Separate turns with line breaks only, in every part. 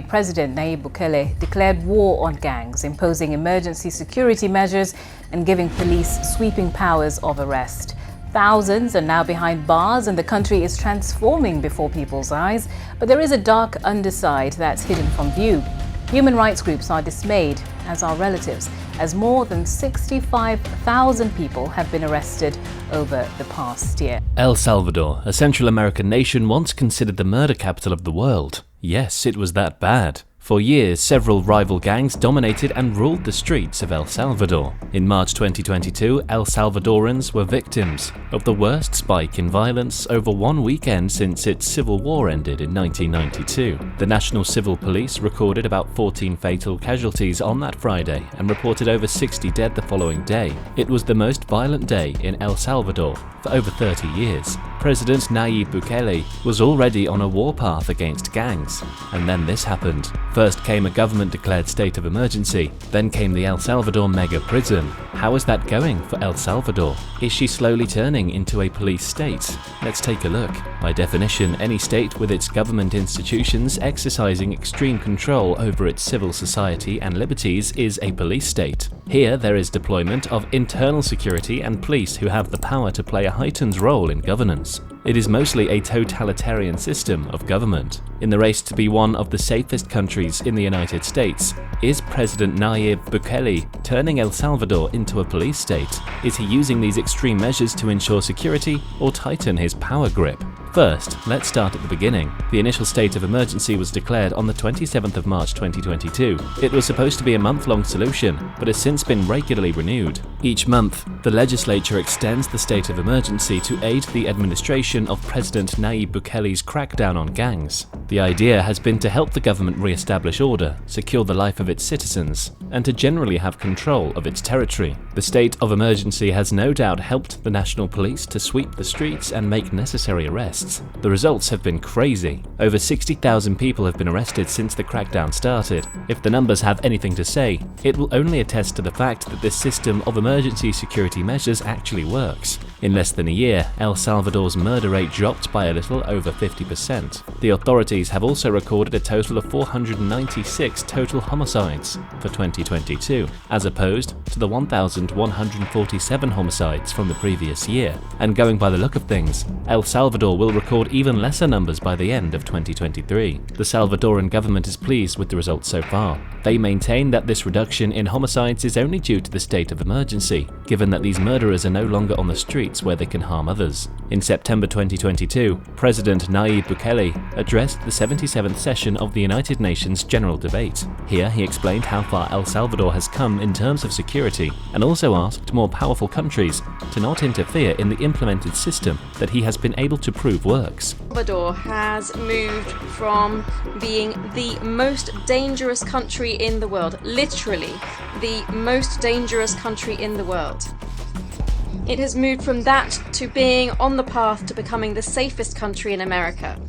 President Nayib Bukele declared war on gangs, imposing emergency security measures and giving police sweeping powers of arrest. Thousands are now behind bars and the country is transforming before people's eyes, but there is a dark underside that's hidden from view. Human rights groups are dismayed, as are relatives, as more than 65,000 people have been arrested over the past year.
El Salvador, a Central American nation once considered the murder capital of the world. Yes, it was that bad. For years, several rival gangs dominated and ruled the streets of El Salvador. In March 2022, El Salvadorans were victims of the worst spike in violence over one weekend since its civil war ended in 1992. The National Civil Police recorded about 14 fatal casualties on that Friday and reported over 60 dead the following day. It was the most violent day in El Salvador for over 30 years. President Nayib Bukele was already on a warpath against gangs, and then this happened. First came a government-declared state of emergency, then came the El Salvador Mega Prison. How is that going for El Salvador? Is she slowly turning into a police state? Let's take a look. By definition, any state with its government institutions exercising extreme control over its civil society and liberties is a police state. Here, there is deployment of internal security and police who have the power to play a heightened role in governance. It is mostly a totalitarian system of government. In the race to be one of the safest countries in the United States, is President Nayib Bukele turning El Salvador into a police state? Is he using these extreme measures to ensure security or tighten his power grip? First, let's start at the beginning. The initial state of emergency was declared on the 27th of March 2022. It was supposed to be a month-long solution, but has since been regularly renewed. Each month, the legislature extends the state of emergency to aid the administration of President Nayib Bukele's crackdown on gangs. The idea has been to help the government re-establish order, secure the life of its citizens, and to generally have control of its territory. The state of emergency has no doubt helped the national police to sweep the streets and make necessary arrests. The results have been crazy. Over 60,000 people have been arrested since the crackdown started. If the numbers have anything to say, it will only attest to the fact that this system of emergency security measures actually works. In less than a year, El Salvador's murder rate dropped by a little over 50%. The authorities have also recorded a total of 496 total homicides for 2022, as opposed to the 1,147 homicides from the previous year. And going by the look of things, El Salvador will record even lesser numbers by the end of 2023. The Salvadoran government is pleased with the results so far. They maintain that this reduction in homicides is only due to the state of emergency, given that these murderers are no longer on the streets where they can harm others. In September 2022, President Nayib Bukele addressed the 77th session of the United Nations General Debate. Here he explained how far El Salvador has come in terms of security, and also asked more powerful countries to not interfere in the implemented system that he has been able to prove works.
Salvador has moved from being the most dangerous country in the world, literally the most dangerous country in the world. It has moved from that to being on the path to becoming the safest country in America.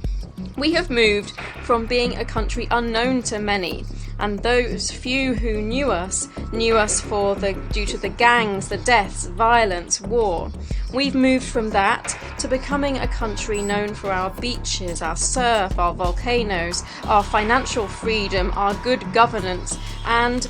We have moved from being a country unknown to many, and those few who knew us due to the gangs, the deaths, violence, war. We've moved from that to becoming a country known for our beaches, our surf, our volcanoes, our financial freedom, our good governance, and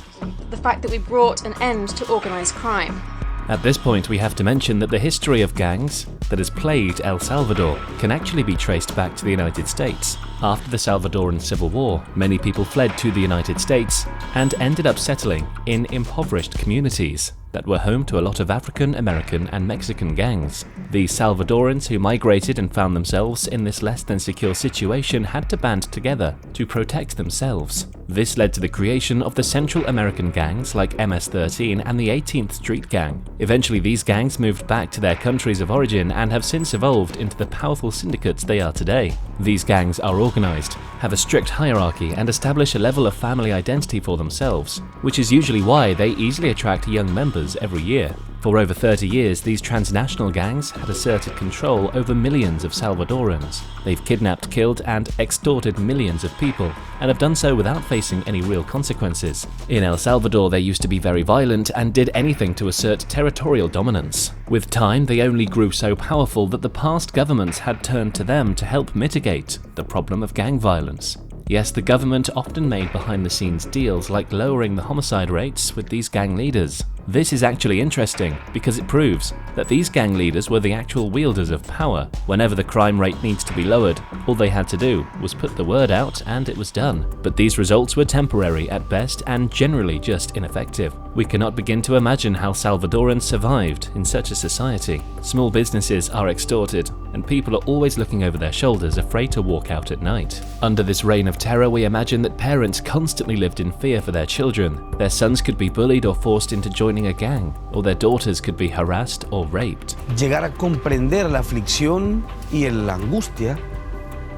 the fact that we brought an end to organised crime.
At this point, we have to mention that the history of gangs that has plagued El Salvador can actually be traced back to the United States. After the Salvadoran Civil War, many people fled to the United States and ended up settling in impoverished communities that were home to a lot of African, American, and Mexican gangs. The Salvadorans who migrated and found themselves in this less than secure situation had to band together to protect themselves. This led to the creation of the Central American gangs like MS-13 and the 18th Street Gang. Eventually, these gangs moved back to their countries of origin and have since evolved into the powerful syndicates they are today. These gangs are organized, have a strict hierarchy, and establish a level of family identity for themselves, which is usually why they easily attract young members every year. For over 30 years, these transnational gangs had asserted control over millions of Salvadorans. They've kidnapped, killed, and extorted millions of people, and have done so without facing any real consequences. In El Salvador, they used to be very violent and did anything to assert territorial dominance. With time, they only grew so powerful that the past governments had turned to them to help mitigate the problem of gang violence. Yes, the government often made behind-the-scenes deals like lowering the homicide rates with these gang leaders. This is actually interesting because it proves that these gang leaders were the actual wielders of power. Whenever the crime rate needs to be lowered, all they had to do was put the word out and it was done. But these results were temporary at best and generally just ineffective. We cannot begin to imagine how Salvadorans survived in such a society. Small businesses are extorted and people are always looking over their shoulders, afraid to walk out at night. Under this reign of terror, we imagine that parents constantly lived in fear for their children. Their sons could be bullied or forced into joining a gang, or their daughters could be harassed or raped.
Llegar a comprender la aflicción y la angustia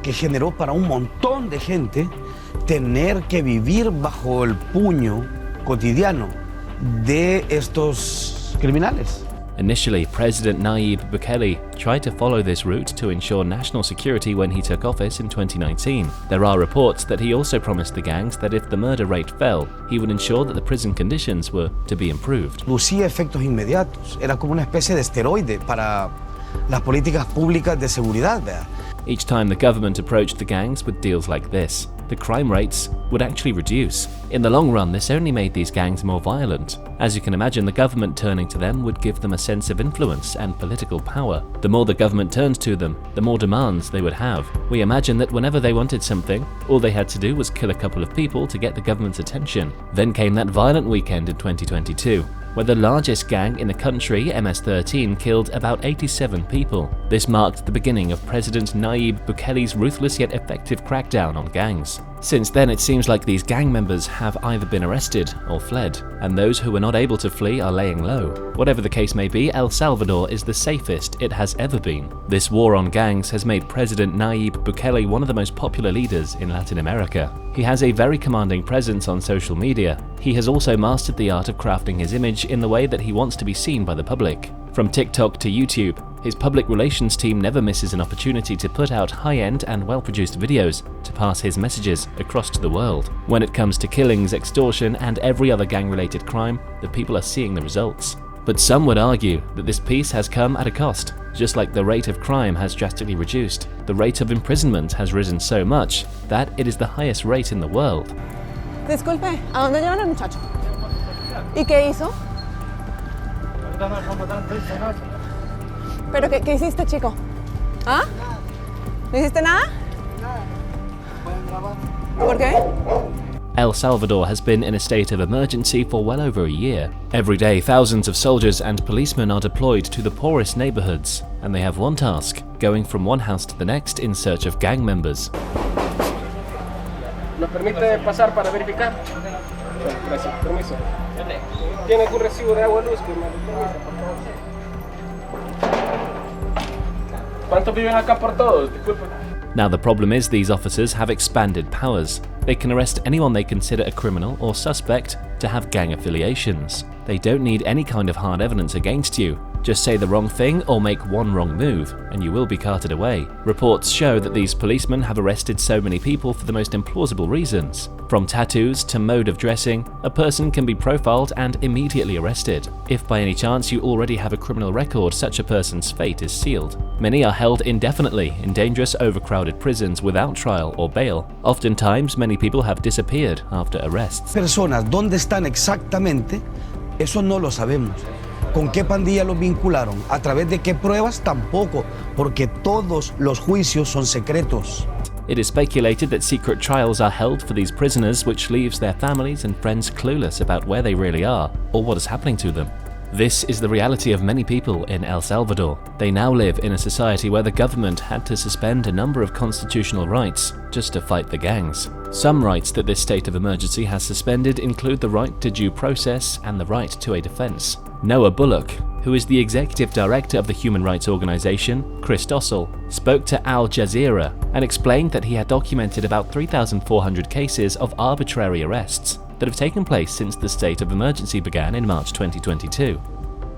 que generó para un montón de gente tener que vivir bajo el puño cotidiano de estos criminales.
Initially, President Nayib Bukele tried to follow this route to ensure national security when he took office in 2019. There are reports that he also promised the gangs that if the murder rate fell, he would ensure that the prison conditions were to be improved.
Producía efectos inmediatos, era como una especie de esteroide para las políticas públicas de seguridad, ¿verdad?
Each time the government approached the gangs with deals like this, the crime rates would actually reduce. In the long run, this only made these gangs more violent. As you can imagine, the government turning to them would give them a sense of influence and political power. The more the government turned to them, the more demands they would have. We imagine that whenever they wanted something, all they had to do was kill a couple of people to get the government's attention. Then came that violent weekend in 2022. Where the largest gang in the country, MS-13, killed about 87 people. This marked the beginning of President Nayib Bukele's ruthless yet effective crackdown on gangs. Since then, it seems like these gang members have either been arrested or fled, and those who were not able to flee are laying low. Whatever the case may be, El Salvador is the safest it has ever been. This war on gangs has made President Nayib Bukele one of the most popular leaders in Latin America. He has a very commanding presence on social media. He has also mastered the art of crafting his image in the way that he wants to be seen by the public. From TikTok to YouTube, his public relations team never misses an opportunity to put out high-end and well-produced videos to pass his messages across to the world. When it comes to killings, extortion, and every other gang-related crime, the people are seeing the results. But some would argue that this peace has come at a cost. Just like the rate of crime has drastically reduced, the rate of imprisonment has risen so much that it is the highest rate in the world.
Disculpe, ¿a dónde llevan al muchacho? ¿Y qué hizo? ¿Pero qué hiciste, chico? ¿Ah? ¿No hiciste nada? ¿Por qué?
El Salvador has been in a state of emergency for well over a year. Every day, thousands of soldiers and policemen are deployed to the poorest neighborhoods, and they have one task: going from one house to the next in search of gang members.
¿Nos permite pasar para verificar? Gracias, permiso. ¿Tiene algún recibo de agua o luz? ¿Cuántos viven acá por todos? Disculpe.
Now the problem is these officers have expanded powers. They can arrest anyone they consider a criminal or suspect to have gang affiliations. They don't need any kind of hard evidence against you. Just say the wrong thing or make one wrong move, and you will be carted away. Reports show that these policemen have arrested so many people for the most implausible reasons. From tattoos to mode of dressing, a person can be profiled and immediately arrested. If by any chance you already have a criminal record, such a person's fate is sealed. Many are held indefinitely in dangerous, overcrowded prisons without trial or bail. Oftentimes, many people have disappeared after arrests.
Personas, ¿dónde están exactamente? Eso no lo sabemos. ¿Con qué pandilla los vincularon? ¿A través de qué pruebas? Tampoco, porque todos los juicios son secretos.
It is speculated that secret trials are held for these prisoners, which leaves their families and friends clueless about where they really are or what is happening to them. This is the reality of many people in El Salvador. They now live in a society where the government had to suspend a number of constitutional rights just to fight the gangs. Some rights that this state of emergency has suspended include the right to due process and the right to a defense. Noah Bullock, who is the executive director of the human rights organization, Christossel, spoke to Al Jazeera and explained that he had documented about 3,400 cases of arbitrary arrests that have taken place since the state of emergency began in March 2022.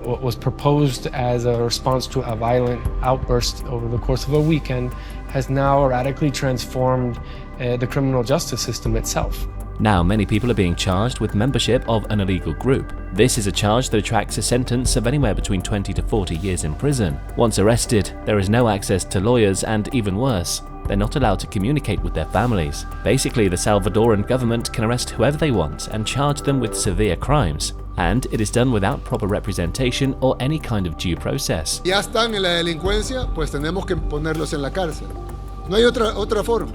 What was proposed as a response to a violent outburst over the course of a weekend has now radically transformed the criminal justice system itself.
Now, many people are being charged with membership of an illegal group. This is a charge that attracts a sentence of anywhere between 20 to 40 years in prison. Once arrested, there is no access to lawyers and, even worse, They're not allowed to communicate with their families. Basically, the Salvadoran government can arrest whoever they want and charge them with severe crimes. And it is done without proper representation or any kind of due process.
Ya están en la delincuencia, pues tenemos que ponerlos en la cárcel. No hay otra forma.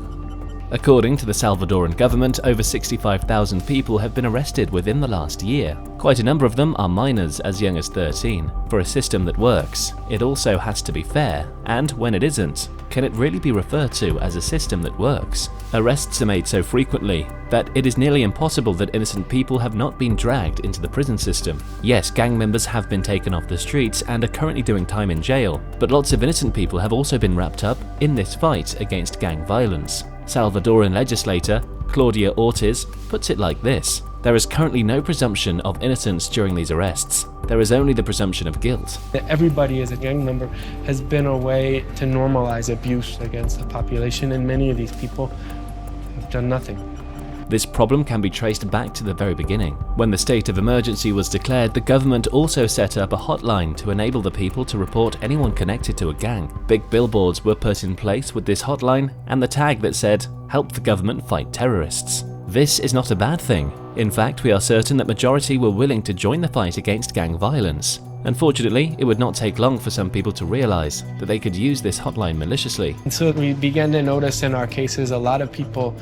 According to the Salvadoran government, over 65,000 people have been arrested within the last year. Quite a number of them are minors as young as 13. For a system that works, it also has to be fair, and when it isn't, can it really be referred to as a system that works? Arrests are made so frequently that it is nearly impossible that innocent people have not been dragged into the prison system. Yes, gang members have been taken off the streets and are currently doing time in jail, but lots of innocent people have also been wrapped up in this fight against gang violence. Salvadoran legislator Claudia Ortiz puts it like this: there is currently no presumption of innocence during these arrests. There is only the presumption of guilt.
Everybody as a gang member has been a way to normalize abuse against the population, and many of these people have done nothing.
This problem can be traced back to the very beginning. When the state of emergency was declared, the government also set up a hotline to enable the people to report anyone connected to a gang. Big billboards were put in place with this hotline and the tag that said, "Help the government fight terrorists." This is not a bad thing. In fact, we are certain that majority were willing to join the fight against gang violence. Unfortunately, it would not take long for some people to realize that they could use this hotline maliciously.
And so we began to notice in our cases a lot of people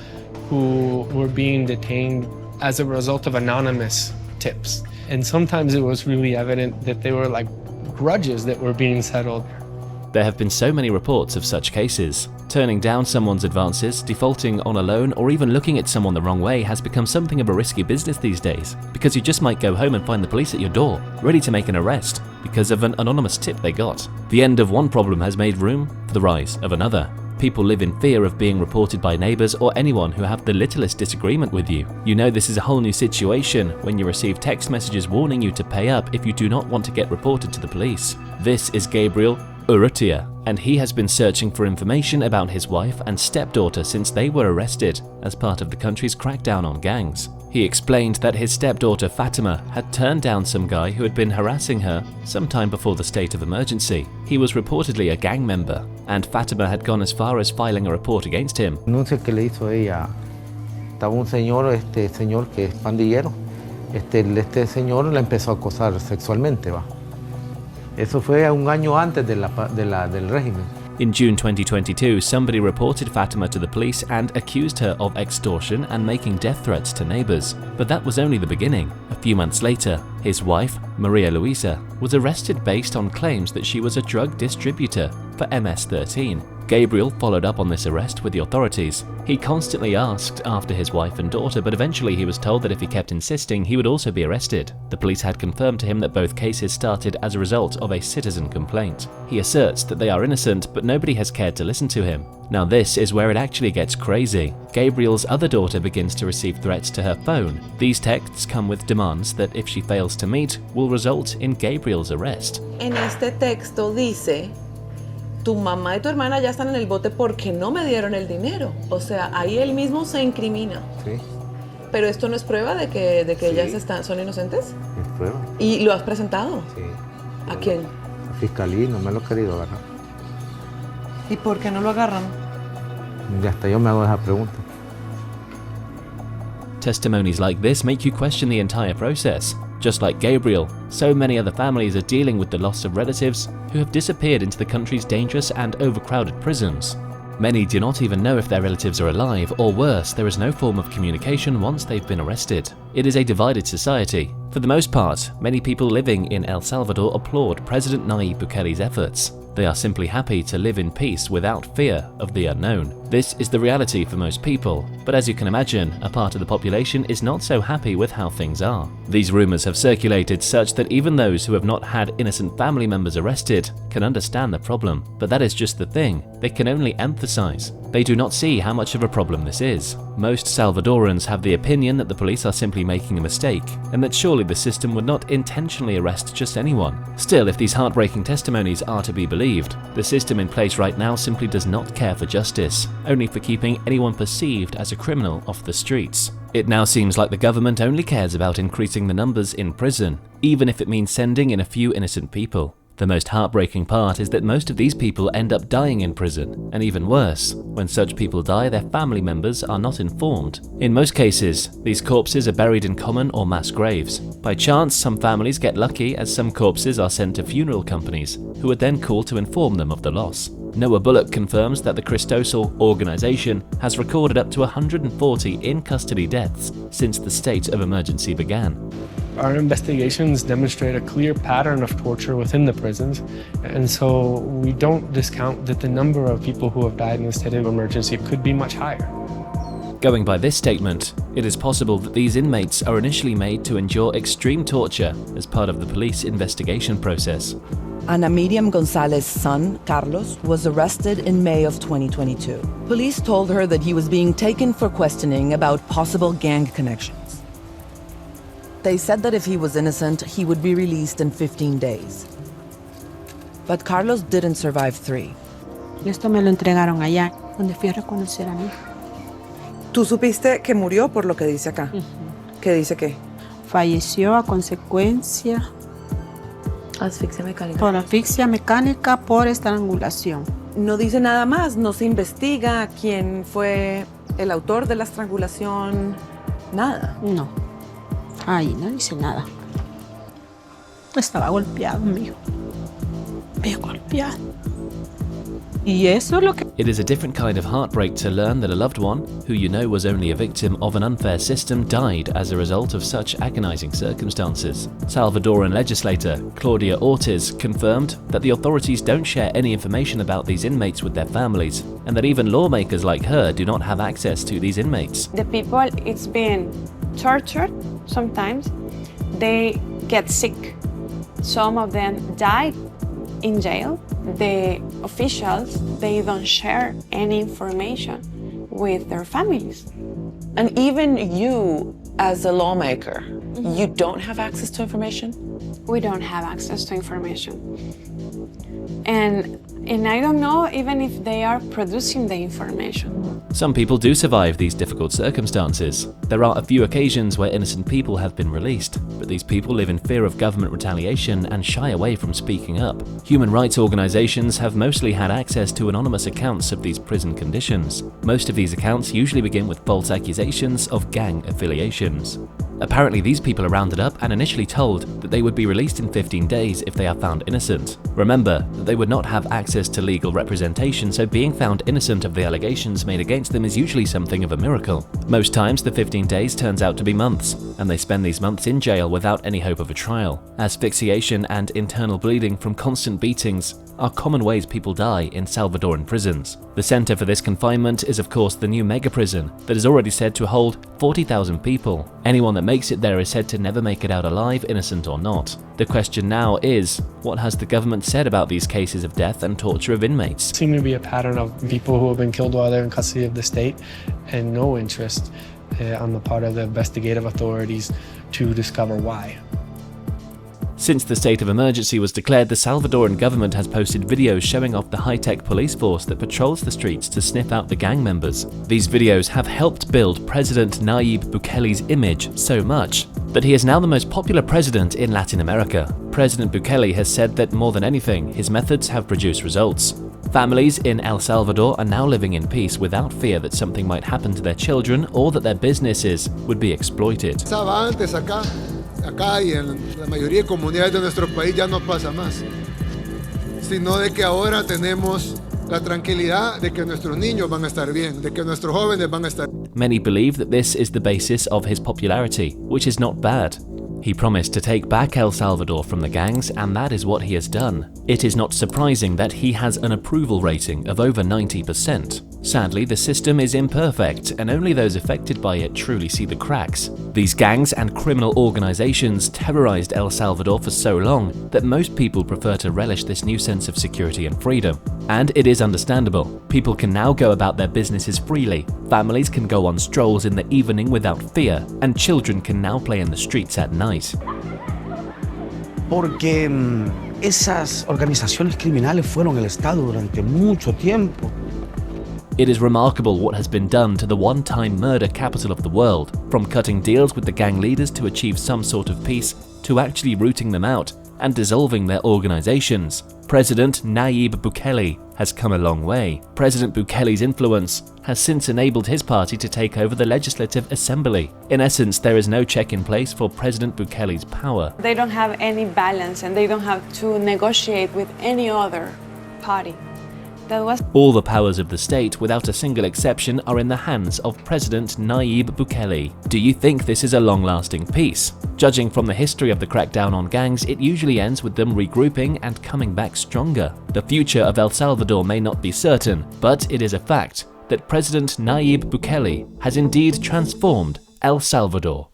who were being detained as a result of anonymous tips. And sometimes it was really evident that they were like grudges that were being settled.
There have been so many reports of such cases. Turning down someone's advances, defaulting on a loan, or even looking at someone the wrong way has become something of a risky business these days, because you just might go home and find the police at your door, ready to make an arrest, because of an anonymous tip they got. The end of one problem has made room for the rise of another. People live in fear of being reported by neighbors or anyone who have the littlest disagreement with you. You know this is a whole new situation when you receive text messages warning you to pay up if you do not want to get reported to the police. This is Gabriel Urrutia, and he has been searching for information about his wife and stepdaughter since they were arrested as part of the country's crackdown on gangs. He explained that his stepdaughter Fatima had turned down some guy who had been harassing her sometime before the state of emergency. He was reportedly a gang member, and Fatima had gone as far as filing a report against him.
Denuncia que le hizo ella. Estaba un señor, señor que es pandillero. Este señor la empezó a acosar sexualmente, va. Eso fue un año antes del régimen.
In June 2022, somebody reported Fatima to the police and accused her of extortion and making death threats to neighbors. But that was only the beginning. A few months later, his wife, Maria Luisa, was arrested based on claims that she was a drug distributor for MS-13. Gabriel followed up on this arrest with the authorities. He constantly asked after his wife and daughter, but eventually he was told that if he kept insisting, he would also be arrested. The police had confirmed to him that both cases started as a result of a citizen complaint. He asserts that they are innocent, but nobody has cared to listen to him. Now this is where it actually gets crazy. Gabriel's other daughter begins to receive threats to her phone. These texts come with demands that if she fails to meet, will result in Gabriel's arrest.
En este texto dice: tu mamá y tu hermana ya están en el bote porque no me dieron el dinero. O sea, ahí él mismo se incrimina.
Sí.
Pero esto no es prueba de que
Sí.
ellas son inocentes.
Es prueba.
¿Y lo has presentado?
Sí.
¿A quién?
La fiscalía no me lo ha querido agarrar.
¿Y por qué no lo agarran?
Y hasta yo me hago esa pregunta.
Testimonies like this make you question the entire process. Just like Gabriel, so many other families are dealing with the loss of relatives who have disappeared into the country's dangerous and overcrowded prisons. Many do not even know if their relatives are alive, or worse, there is no form of communication once they've been arrested. It is a divided society. For the most part, many people living in El Salvador applaud President Nayib Bukele's efforts. They are simply happy to live in peace without fear of the unknown. This is the reality for most people, but as you can imagine, a part of the population is not so happy with how things are. These rumors have circulated such that even those who have not had innocent family members arrested can understand the problem. But that is just the thing, they can only empathize. They do not see how much of a problem this is. Most Salvadorans have the opinion that the police are simply making a mistake, and that surely the system would not intentionally arrest just anyone. Still, if these heartbreaking testimonies are to be believed, the system in place right now simply does not care for justice, only for keeping anyone perceived as a criminal off the streets. It now seems like the government only cares about increasing the numbers in prison, even if it means sending in a few innocent people. The most heartbreaking part is that most of these people end up dying in prison, and even worse, when such people die, their family members are not informed. In most cases, these corpses are buried in common or mass graves. By chance, some families get lucky as some corpses are sent to funeral companies, who would then call to inform them of the loss. Noah Bullock confirms that the Christosal organization has recorded up to 140 in-custody deaths since the state of emergency began.
Our investigations demonstrate a clear pattern of torture within the prisons, and so we don't discount that the number of people who have died in the state of emergency could be much higher.
Going by this statement, it is possible that these inmates are initially made to endure extreme torture as part of the police investigation process.
Ana Miriam Gonzalez's son, Carlos, was arrested in May of 2022. Police told her that he was being taken for questioning about possible gang connections. They said that if he was innocent, he would be released in 15 days. But Carlos didn't survive 3.
Esto me lo entregaron allá, donde fui a reconocer a mi hijo.
¿Tú supiste que murió por lo que dice acá? ¿Qué dice qué?
Falleció a consecuencia
Asfixia mecánica.
por asfixia mecánica por estrangulación.
No dice nada más, no se investiga quién fue el autor de la estrangulación, nada.
No, ahí no dice nada. Estaba golpeado, amigo. Bien golpeado. Y eso es lo que...
It is a different kind of heartbreak to learn that a loved one, who you know was only a victim of an unfair system, died as a result of such agonizing circumstances. Salvadoran legislator Claudia Ortiz confirmed that the authorities don't share any information about these inmates with their families, and that even lawmakers like her do not have access to these inmates.
The people, it's been tortured sometimes. They get sick. Some of them died in jail. The officials, they don't share any information with their families.
And even you, as a lawmaker, you don't have access to information?
We don't have access to information. And I don't know even if they are producing the information.
Some people do survive these difficult circumstances. There are a few occasions where innocent people have been released, but these people live in fear of government retaliation and shy away from speaking up. Human rights organizations have mostly had access to anonymous accounts of these prison conditions. Most of these accounts usually begin with false accusations of gang affiliations. Apparently, these people are rounded up and initially told that they would be released in 15 days if they are found innocent. Remember that they would not have access to legal representation, so being found innocent of the allegations made against them is usually something of a miracle. Most times, the 15 days turns out to be months, and they spend these months in jail without any hope of a trial. Asphyxiation and internal bleeding from constant beatings are common ways people die in Salvadoran prisons. The center for this confinement is of course the new mega prison that is already said to hold 40,000 people. Anyone that makes it there is said to never make it out alive, innocent or not. The question now is, what has the government said about these cases of death and torture of inmates?
There seems to be a pattern of people who have been killed while they're in custody of the state and no interest on the part of the investigative authorities to discover why.
Since the state of emergency was declared, the Salvadoran government has posted videos showing off the high-tech police force that patrols the streets to sniff out the gang members. These videos have helped build President Nayib Bukele's image so much that he is now the most popular president in Latin America. President Bukele has said that more than anything, his methods have produced results. Families in El Salvador are now living in peace without fear that something might happen to their children or that their businesses would be exploited.
Acá y en la mayoría de comunidades de nuestro país ya no pasa más, sino de que ahora tenemos la tranquilidad de que nuestros niños van a estar bien, de que nuestros jóvenes van a estar.
Many believe that this is the basis of his popularity, which is not bad. He promised to take back El Salvador from the gangs, and that is what he has done. It is not surprising that he has an approval rating of over 90%. Sadly, the system is imperfect, and only those affected by it truly see the cracks. These gangs and criminal organizations terrorized El Salvador for so long that most people prefer to relish this new sense of security and freedom. And it is understandable. People can now go about their businesses freely, families can go on strolls in the evening without fear, and children can now play in the streets at night.
Porque esas organizaciones criminales fueron el Estado durante mucho tiempo.
It is remarkable what has been done to the one-time murder capital of the world, from cutting deals with the gang leaders to achieve some sort of peace, to actually rooting them out and dissolving their organizations. President Nayib Bukele has come a long way. President Bukele's influence has since enabled his party to take over the Legislative Assembly. In essence, there is no check in place for President Bukele's power.
They don't have any balance and they don't have to negotiate with any other party.
All the powers of the state, without a single exception, are in the hands of President Nayib Bukele. Do you think this is a long-lasting peace? Judging from the history of the crackdown on gangs, it usually ends with them regrouping and coming back stronger. The future of El Salvador may not be certain, but it is a fact that President Nayib Bukele has indeed transformed El Salvador.